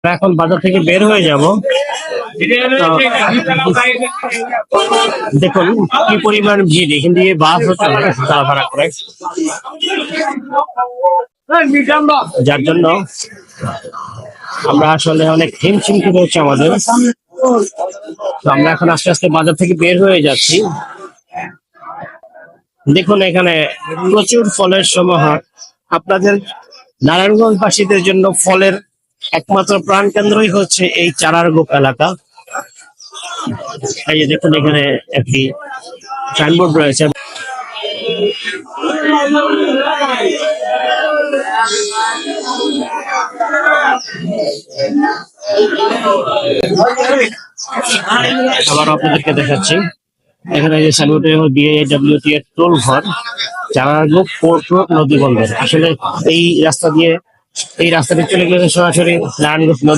আমরা এখন বাজার থেকে বের হয়ে যাব। দেখুন কি পরিমাণ ভিড়, এখান দিয়ে বাস চলাফেরা করে, যার জন্য আমরা আসলে অনেক হিমশিম খেতে হচ্ছে আমাদের। তো আমরা এখন আস্তে আস্তে বাজার থেকে বের হয়ে যাচ্ছি। দেখুন এখানে প্রচুর ফলের সমাহার। আপনাদের নারায়ণগঞ্জবাসীদের জন্য ফলের একমাত্র প্রাণ কেন্দ্রই হচ্ছে এই চারারগোপ এলাকা। এই যে দেখুন এখানে একটি সাইনবোর্ড রয়েছে। আবার আপনাদেরকে দেখাচ্ছি, এখানে যে সাইনবোর্ডে BAWT এর টোল ঘর, চারারগোপ পোর্ট রোড নদী বন্দর। আসলে এই রাস্তাটি চলে গেলে সরাসরি নারায়ণগঞ্জ